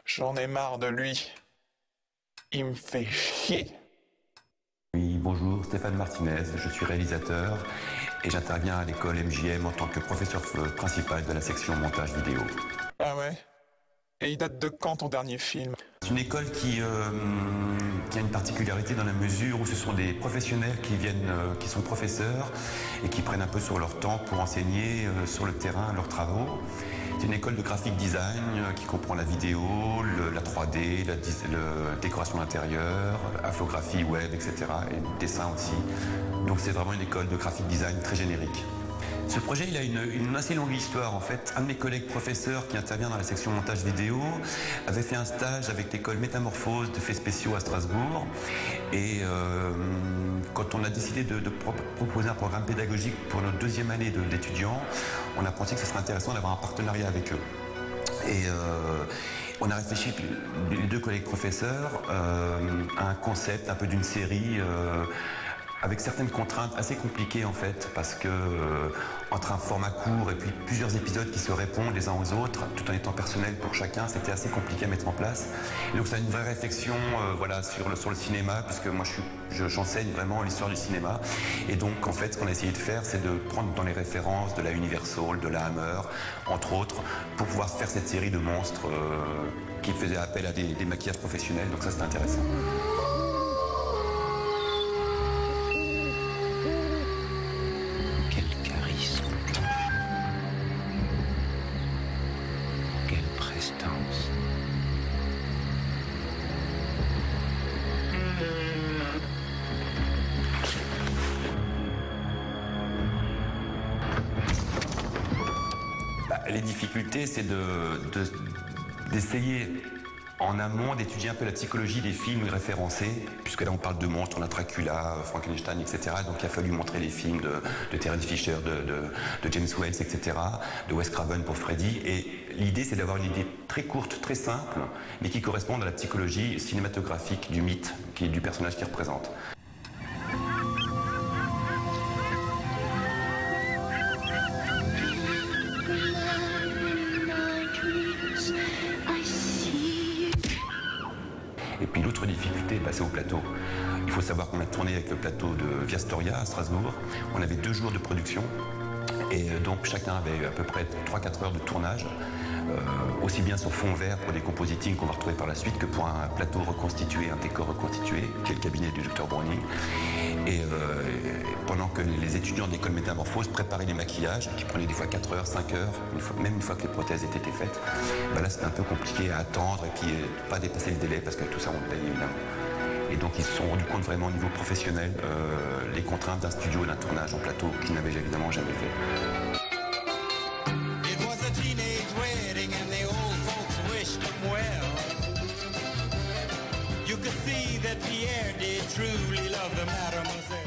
J'en ai marre de lui. Il me fait chier. Oui, bonjour, Stéphane Martinez, je suis réalisateur et j'interviens à l'école MJM en tant que professeur principal de la section montage vidéo. Ah ouais? Et il date de quand ton dernier film? C'est une école qui a une particularité dans la mesure où ce sont des professionnels qui viennent, qui sont professeurs et qui prennent un peu sur leur temps pour enseigner sur le terrain leurs travaux. C'est une école de graphic design qui comprend la vidéo, la 3D, la décoration intérieure, infographie web, etc. et le dessin aussi. Donc c'est vraiment une école de graphic design très générique. Ce projet, il a une assez longue histoire en fait. Un de mes collègues professeurs qui intervient dans la section montage vidéo avait fait un stage avec l'école Métamorphose de faits spéciaux à Strasbourg. Et quand on a décidé de proposer un programme pédagogique pour notre deuxième année d'étudiants, on a pensé que ce serait intéressant d'avoir un partenariat avec eux. Et on a réfléchi, les deux collègues professeurs, à un concept un peu d'une série avec certaines contraintes assez compliquées en fait, parce que entre un format court et puis plusieurs épisodes qui se répondent les uns aux autres, tout en étant personnel pour chacun, c'était assez compliqué à mettre en place. Et donc c'est une vraie réflexion voilà, sur le cinéma, puisque moi j'enseigne vraiment l'histoire du cinéma. Et donc en fait ce qu'on a essayé de faire, c'est de prendre dans les références de la Universal, de la Hammer, entre autres, pour pouvoir faire cette série de monstres qui faisait appel à des maquillages professionnels, donc ça c'était intéressant. Les difficultés, c'est d'essayer en amont d'étudier un peu la psychologie des films référencés, puisque là on parle de monstres, on a Dracula, Frankenstein, etc. Donc il a fallu montrer les films de Terence Fisher, de James Whale, etc., de Wes Craven pour Freddy. Et l'idée, c'est d'avoir une idée très courte, très simple, mais qui corresponde à la psychologie cinématographique du mythe, du personnage qu'il représente. Et puis l'autre difficulté, c'est au plateau. Il faut savoir qu'on a tourné avec le plateau de Via Storia à Strasbourg. On avait 2 jours de production et donc chacun avait à peu près 3-4 heures de tournage, aussi bien sur fond vert pour des compositings qu'on va retrouver par la suite que pour un plateau reconstitué, un décor reconstitué, qui est le cabinet du Dr Browning. Et pendant que les étudiants de l'école Métamorphose préparaient les maquillages, qui prenaient des fois 4 heures, 5 heures, même une fois que les prothèses étaient faites, là c'était un peu compliqué à attendre et puis pas dépasser le délai parce que tout ça on le paye évidemment. Et donc ils se sont rendus compte vraiment au niveau professionnel les contraintes d'un studio, d'un tournage en plateau qu'ils n'avaient évidemment jamais fait. It was a teenage wedding and the old folks wished them well. You could see that Pierre did truly love the mademoiselle.